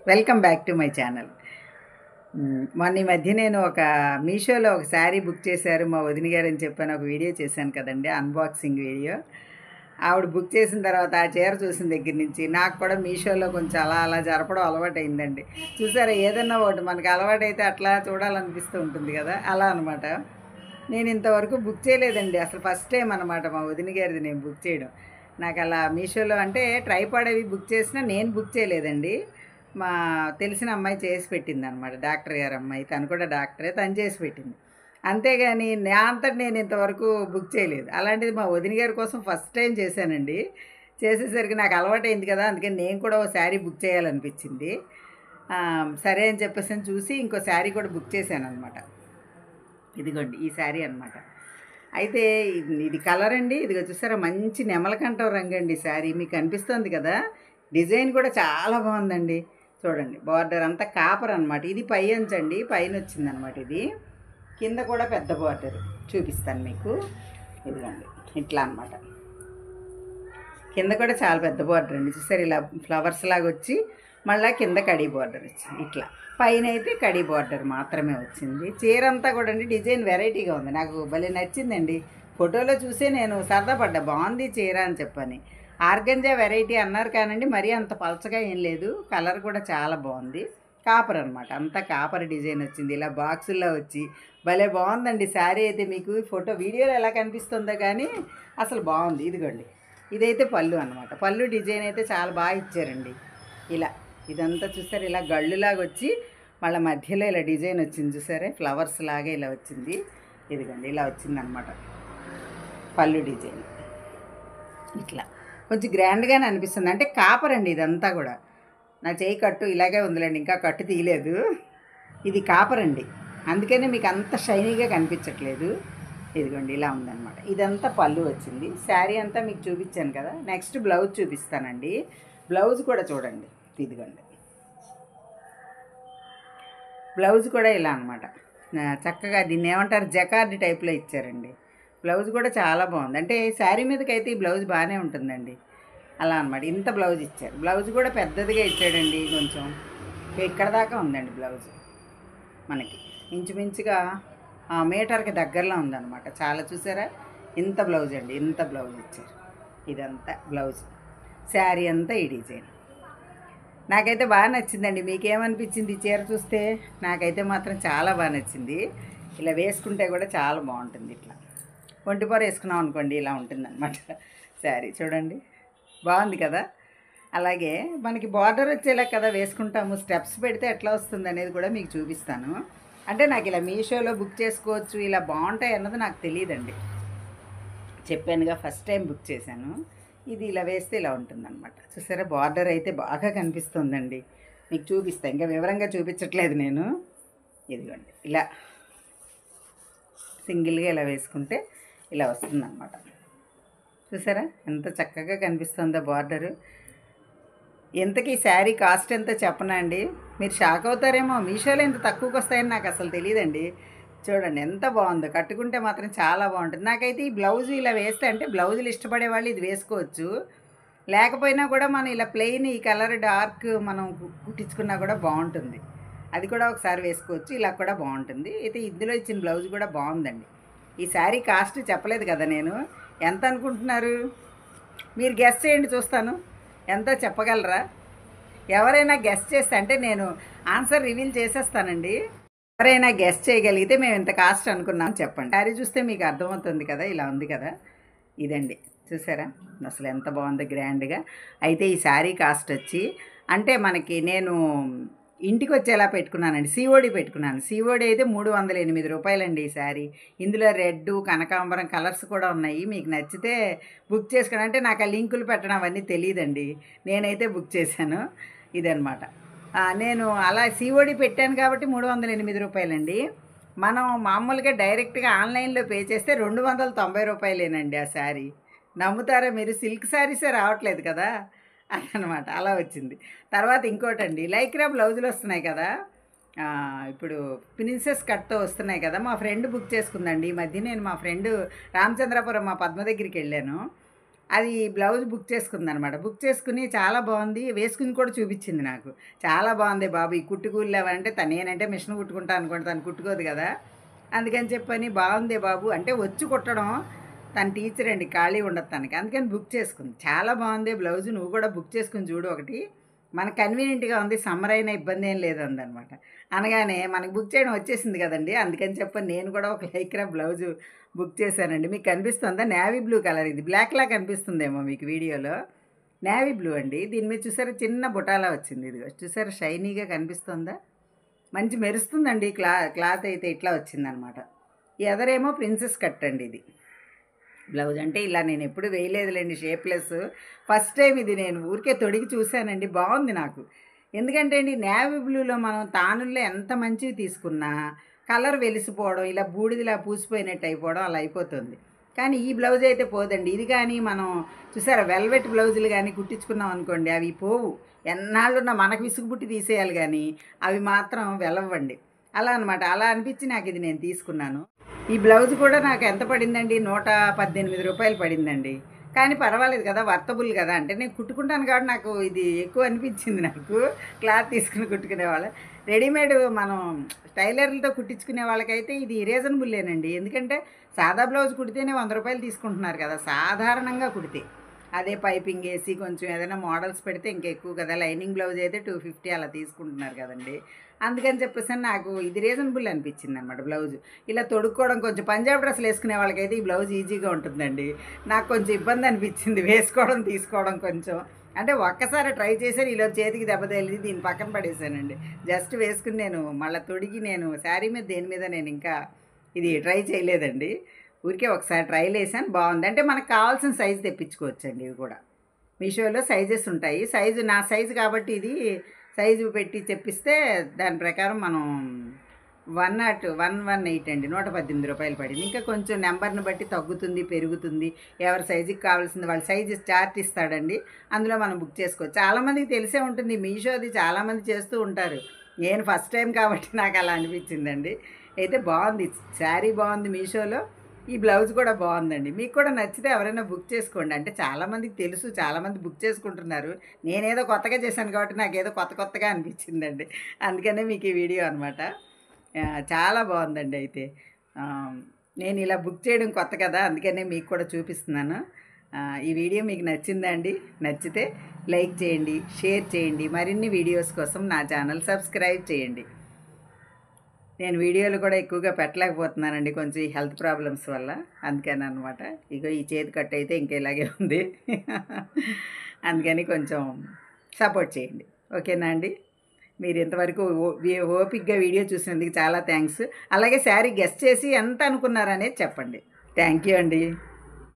Welcome back to my channel. మొన్న ఈ మధ్య నేను ఒక మీషోలో ఒక శారీ బుక్ చేశారు మా వదిన గారు అని చెప్పాను, ఒక వీడియో చేశాను కదండి, అన్బాక్సింగ్ వీడియో. ఆవిడ బుక్ చేసిన తర్వాత ఆ చీర చూసిన దగ్గర నుంచి నాకు కూడా మీషోలో కొంచెం అలా అలా జరపడం అలవాటు అయిందండి. చూసారా, ఏదన్నా ఒకటి మనకి అలవాటైతే అట్లా చూడాలనిపిస్తూ ఉంటుంది కదా, అలా అనమాట. నేను ఇంతవరకు బుక్ చేయలేదండి, అసలు ఫస్ట్ టైం అనమాట మా వదిన గారిది నేను బుక్ చేయడం. నాకు అలా మీషోలో అంటే ట్రైపాడ్ అవి బుక్ చేసినా నేను బుక్ చేయలేదండి, మా తెలిసిన అమ్మాయి చేసి పెట్టింది అనమాట, డాక్టర్ గారు అమ్మాయి, తను కూడా డాక్టరే, తను చేసి పెట్టింది. అంతేగాని నా అంతటి నేను ఇంతవరకు బుక్ చేయలేదు. అలాంటిది మా వదిన గారి కోసం ఫస్ట్ టైం చేశానండి. చేసేసరికి నాకు అలవాటైంది కదా, అందుకని నేను కూడా ఓ శారీ బుక్ చేయాలనిపించింది. సరే అని చెప్పేసి చూసి ఇంకో శారీ కూడా బుక్ చేశాను అనమాట. ఇదిగోండి ఈ శారీ అనమాట. అయితే ఇది కలర్ అండి, ఇదిగో చూసారా, మంచి నెమలకంఠం రంగు అండి శారీ, మీకు అనిపిస్తుంది కదా. డిజైన్ కూడా చాలా బాగుందండి. చూడండి, బార్డర్ అంతా కాపర్ అనమాట. ఇది పై అంచండి, పైన వచ్చిందనమాట. ఇది కింద కూడా పెద్ద బార్డర్ చూపిస్తాను మీకు. ఇదిగోండి ఇట్లా అనమాట. కింద కూడా చాలా పెద్ద బార్డర్ అండి, చూసారు, ఇలా ఫ్లవర్స్ లాగా వచ్చి మళ్ళీ కింద కడీ బార్డర్ వచ్చింది. ఇట్లా పైన అయితే కడీ బార్డర్ మాత్రమే వచ్చింది. చీర అంతా కూడా అండి డిజైన్ వెరైటీగా ఉంది, నాకు భలే నచ్చిందండి. ఫోటోలో చూసే నేను సరదా పడ్డా, బాగుంది చీర అని చెప్పని. ఆర్గంజా వెరైటీ అన్నారు కానండి, మరీ అంత పలచగా ఏం లేదు. కలర్ కూడా చాలా బాగుంది. కాపర్ అనమాట, అంతా కాపర్ డిజైన్ వచ్చింది, ఇలా బాక్సుల్లో వచ్చి భలే బాగుందండి శారీ అయితే. మీకు ఫోటో వీడియోలో ఎలా కనిపిస్తుందో కానీ అసలు బాగుంది. ఇదిగోండి, ఇదైతే పళ్ళు అనమాట. పళ్ళు డిజైన్ అయితే చాలా బాగా ఇచ్చారండి. ఇలా ఇదంతా చూసారు, ఇలా గళ్ళులాగా వచ్చి మళ్ళీ మధ్యలో ఇలా డిజైన్ వచ్చింది, చూసారే, ఫ్లవర్స్ లాగా ఇలా వచ్చింది. ఇదిగోండి ఇలా వచ్చిందనమాట పళ్ళు డిజైన్. ఇట్లా కొంచెం గ్రాండ్గానే అనిపిస్తుంది, అంటే కాపర్ అండి ఇదంతా కూడా. నా చేయి కట్టు ఇలాగే ఉందిలేండి, ఇంకా కట్టు తీయలేదు. ఇది కాపర్ అండి, అందుకనే మీకు అంత షైనీగా కనిపించట్లేదు. ఇదిగోండి ఇలా ఉందన్నమాట. ఇదంతా పళ్ళు వచ్చింది. శారీ అంతా మీకు చూపించాను కదా. నెక్స్ట్ బ్లౌజ్ చూపిస్తానండి. బ్లౌజ్ కూడా చూడండి, ఇదిగోండి బ్లౌజ్ కూడా ఇలా అనమాట. చక్కగా దీన్ని ఏమంటారు, జకార్డ్ టైప్లో ఇచ్చారండి. బ్లౌజ్ కూడా చాలా బాగుంది, అంటే శారీ మీదకైతే ఈ బ్లౌజ్ బాగానే ఉంటుందండి. అలా అనమాట, ఇంత బ్లౌజ్ ఇచ్చారు. బ్లౌజ్ కూడా పెద్దదిగా ఇచ్చాడండి, కొంచెం ఇక్కడ దాకా ఉందండి బ్లౌజ్. మనకి ఇంచుమించుగా మీటర్కి దగ్గరలో ఉందన్నమాట. చాలా చూసారా, ఇంత బ్లౌజ్ అండి, ఇంత బ్లౌజ్ ఇచ్చారు. ఇదంతా బ్లౌజ్. శారీ అంతా ఈ డిజైన్. నాకైతే బాగా నచ్చిందండి. మీకేమనిపించింది ఈ చీర చూస్తే? నాకైతే మాత్రం చాలా బాగా నచ్చింది. ఇలా వేసుకుంటే కూడా చాలా బాగుంటుంది. ఇట్లా ఒంటిపొర వేసుకున్నాం అనుకోండి, ఇలా ఉంటుందన్నమాట శారీ. చూడండి, బాగుంది కదా. అలాగే మనకి బార్డర్ వచ్చేలా కదా వేసుకుంటాము, స్టెప్స్ పెడితే ఎట్లా వస్తుంది అనేది కూడా మీకు చూపిస్తాను. అంటే నాకు ఇలా మీషోలో బుక్ చేసుకోవచ్చు, ఇలా బాగుంటాయి అన్నది నాకు తెలియదండి. చెప్పానుగా, ఫస్ట్ టైం బుక్ చేశాను. ఇది ఇలా వేస్తే ఇలా ఉంటుందన్నమాట. చూసారా, బార్డర్ అయితే బాగా కనిపిస్తుందండి. మీకు చూపిస్తాను, ఇంకా వివరంగా చూపించట్లేదు నేను. ఇదిగోండి ఇలా సింగిల్గా ఇలా వేసుకుంటే ఇలా వస్తుందన్నమాట. చూసారా ఎంత చక్కగా కనిపిస్తుందో బార్డరు. ఎంతకీ శారీ కాస్ట్ ఎంతో చెప్పనా అండి, మీరు షాక్ అవుతారేమో. మీషోలో ఎంత తక్కువకి వస్తాయని నాకు అసలు తెలియదండి. చూడండి ఎంత బాగుందో, కట్టుకుంటే మాత్రం చాలా బాగుంటుంది. నాకైతే ఈ బ్లౌజు ఇలా వేస్తే, అంటే బ్లౌజులు ఇష్టపడే వాళ్ళు ఇది వేసుకోవచ్చు, లేకపోయినా కూడా మనం ఇలా ప్లెయిన్ ఈ కలర్ డార్క్ మనం కుట్టించుకున్నా కూడా బాగుంటుంది. అది కూడా ఒకసారి వేసుకోవచ్చు, ఇలా కూడా బాగుంటుంది. అయితే ఇందులో ఇచ్చిన బ్లౌజ్ కూడా బాగుందండి. ఈ శారీ కాస్ట్ చెప్పలేదు కదా నేను, ఎంత అనుకుంటున్నారు మీరు? గెస్ చేయండి, చూస్తాను ఎంతో చెప్పగలరా? ఎవరైనా గెస్ చేస్తే, అంటే నేను ఆన్సర్ రివీల్ చేసేస్తానండి. ఎవరైనా గెస్ చేయగలిగితే మేము ఇంత కాస్ట్ అనుకున్నాం చెప్పండి. శారీ చూస్తే మీకు అర్థమవుతుంది కదా, ఇలా ఉంది కదా. ఇదండి, చూసారా అసలు ఎంత బాగుందో గ్రాండ్గా. అయితే ఈ శారీ కాస్ట్ వచ్చి, అంటే మనకి నేను ఇంటికి వచ్చేలా పెట్టుకున్నానండి, సిఓడి పెట్టుకున్నాను. సిఓడి అయితే 308 రూపాయలండి ఈ శారీ. ఇందులో రెడ్, కనకాంబరం కలర్స్ కూడా ఉన్నాయి. మీకు నచ్చితే బుక్ చేసుకోండి. అంటే నాకు ఆ లింకులు పెట్టడం అవన్నీ తెలియదండి, నేనైతే బుక్ చేశాను. ఇదనమాట. నేను అలా సిఓడి పెట్టాను కాబట్టి 308 రూపాయలండి. మనం మామూలుగా డైరెక్ట్గా ఆన్లైన్లో పే చేస్తే 290 రూపాయలేనండి ఆ శారీ. నమ్ముతారా మీరు? సిల్క్ శారీసే రావట్లేదు కదా, అదనమాట. అలా వచ్చింది. తర్వాత ఇంకోటండి, లైక్రా బ్లౌజులు వస్తున్నాయి కదా, ఇప్పుడు ప్రిన్సెస్ కట్తో వస్తున్నాయి కదా. మా ఫ్రెండ్ బుక్ చేసుకుందండి ఈ మధ్య. నేను మా ఫ్రెండ్ రామచంద్రపురం మా పద్మ దగ్గరికి వెళ్ళాను. అది బ్లౌజ్ బుక్ చేసుకుందనమాట. బుక్ చేసుకుని చాలా బాగుంది, వేసుకుని కూడా చూపించింది నాకు. చాలా బాగుంది బాబు, ఈ కుట్టుకూళ్ళు అవంటే నేనంటే మిషన్ కుట్టుకుంటా అనుకోండి, తను కుట్టుకోదు కదా, అందుకని చెప్పని బాగుందే బాబు అంటే వచ్చి కుట్టడం, తన టీచర్ అండి, ఖాళీ ఉండదు తనకి, అందుకని బుక్ చేసుకుంది. చాలా బాగుంది బ్లౌజ్, నువ్వు కూడా బుక్ చేసుకుని చూడు ఒకటి, మనకు కన్వీనియంట్గా ఉంది, సమ్మర్ అయినా ఇబ్బంది ఏం లేదందనమాట. అనగానే మనకు బుక్ చేయడం వచ్చేసింది కదండి, అందుకని చెప్పని నేను కూడా ఒక లైక్రా బ్లౌజు బుక్ చేశానండి. మీకు కనిపిస్తుందా? నేవీ బ్లూ కలర్, ఇది బ్లాక్లా కనిపిస్తుందేమో మీకు వీడియోలో, నేవీ బ్లూ అండి. దీని మీద చూసారా చిన్న బుటాలా వచ్చింది, ఇది చూసారా షైనీగా కనిపిస్తుందా, మంచి మెరుస్తుందండి. క్లాత్ అయితే ఇట్లా వచ్చిందనమాట. ఎదరేమో ప్రిన్సెస్ కట్ అండి ఇది బ్లౌజ్. అంటే ఇలా నేను ఎప్పుడు వేయలేదులేండి షేప్లెస్, ఫస్ట్ టైం ఇది నేను ఊరికే తొడిగి చూశానండి, బాగుంది నాకు. ఎందుకంటే అండి నేవీ బ్లూలో మనం తానుల్లో ఎంత మంచివి తీసుకున్నా కలర్ వెలిసిపోవడం, ఇలా బూడిదిలా పూసిపోయినట్టు అయిపోవడం అలా అయిపోతుంది. కానీ ఈ బ్లౌజ్ అయితే పోదండి. ఇది కానీ మనం చూసారా వెల్వెట్ బ్లౌజులు కానీ కుట్టించుకున్నాం అనుకోండి, అవి పోవు, ఎన్నాళ్ళున్నా మనకు విసుగుబుట్టి తీసేయాలి, కానీ అవి మాత్రం వెలవ్వండి. అలా అనమాట. అలా అనిపించి నాకు ఇది నేను తీసుకున్నాను. ఈ బ్లౌజ్ కూడా నాకు ఎంత పడిందండి, 118 రూపాయలు పడిందండి. కానీ పర్వాలేదు కదా, వర్తబుల్ కదా, అంటే నేను కుట్టుకుంటాను కాబట్టి నాకు ఇది ఎక్కువ అనిపించింది. నాకు క్లాత్ తీసుకుని కుట్టుకునే వాళ్ళ, రెడీమేడ్ మనం టైలర్లతో కుట్టించుకునే వాళ్ళకైతే ఇది రీజనబుల్లేనండి. ఎందుకంటే సాదా బ్లౌజ్ కుడితేనే 100 రూపాయలు తీసుకుంటున్నారు కదా సాధారణంగా కుడితే, అదే పైపింగ్ వేసి కొంచెం ఏదైనా మోడల్స్ పెడితే ఇంకా ఎక్కువ కదా, లైనింగ్ బ్లౌజ్ అయితే 250 అలా తీసుకుంటున్నారు కదండి. అందుకని చెప్పేసి నాకు ఇది రీజనబుల్ అనిపించింది అనమాట బ్లౌజ్. ఇలా తొడుక్కోవడం, కొంచెం పంజాబ్ డ్రెస్సులు వేసుకునే వాళ్ళకైతే ఈ బ్లౌజ్ ఈజీగా ఉంటుందండి. నాకు కొంచెం ఇబ్బంది అనిపించింది వేసుకోవడం తీసుకోవడం కొంచెం, అంటే ఒక్కసారి ట్రై చేశాను, ఈలో చేతికి దెబ్బ తగిలింది, దీన్ని పక్కన పడేసానండి. జస్ట్ వేసుకుని నేను మళ్ళీ తొడిగి, నేను శారీ మీద దేని మీద నేను ఇంకా ఇది ట్రై చేయలేదండి, ఊరికే ఒకసారి ట్రైల్ వేసాను, బాగుంది. అంటే మనకు కావాల్సిన సైజు తెప్పించుకోవచ్చండి. ఇవి కూడా మీషోలో సైజెస్ ఉంటాయి, సైజు నా సైజు కాబట్టి ఇది సైజు పెట్టి తెప్పిస్తే దాని ప్రకారం మనం 118 అండి, 118 రూపాయలు పడింది. ఇంకా కొంచెం నెంబర్ని బట్టి తగ్గుతుంది పెరుగుతుంది, ఎవరి సైజుకి కావాల్సింది వాళ్ళ సైజు చార్ట్ ఇస్తాడండి, అందులో మనం బుక్ చేసుకోవచ్చు. చాలామందికి తెలిసే ఉంటుంది, మీషోది చాలామంది చేస్తూ ఉంటారు, నేను ఫస్ట్ టైం కాబట్టి నాకు అలా అనిపించిందండి. అయితే బాగుంది, శారీ బాగుంది మీషోలో, ఈ బ్లౌజ్ కూడా బాగుందండి. మీకు కూడా నచ్చితే ఎవరైనా బుక్ చేసుకోండి. అంటే చాలామందికి తెలుసు, చాలామంది బుక్ చేసుకుంటున్నారు, నేనేదో కొత్తగా చేశాను కాబట్టి నాకేదో కొత్తగా అనిపించిందండి, అందుకనే మీకు ఈ వీడియో అనమాట. చాలా బాగుందండి. అయితే నేను ఇలా బుక్ చేయడం కొత్త కదా, అందుకనే మీకు కూడా చూపిస్తున్నాను. ఈ వీడియో మీకు నచ్చిందా అండి? నచ్చితే లైక్ చేయండి, షేర్ చేయండి, మరిన్ని వీడియోస్ కోసం నా ఛానల్ సబ్స్క్రైబ్ చేయండి. నేను వీడియోలు కూడా ఎక్కువగా పెట్టలేకపోతున్నానండి, కొంచెం ఈ హెల్త్ ప్రాబ్లమ్స్ వల్ల, అందుకని అనమాట. ఇగో ఈ చేతి కట్ అయితే ఇంకా ఇలాగే ఉంది అందుకని కొంచెం సపోర్ట్ చేయండి, ఓకేనా అండి? మీరు ఇంతవరకు ఓపిక్గా వీడియో చూసినందుకు చాలా థ్యాంక్స్. అలాగే శారీ గెస్ట్ చేసి ఎంత అనుకున్నారనేది చెప్పండి. థ్యాంక్ యూ అండి.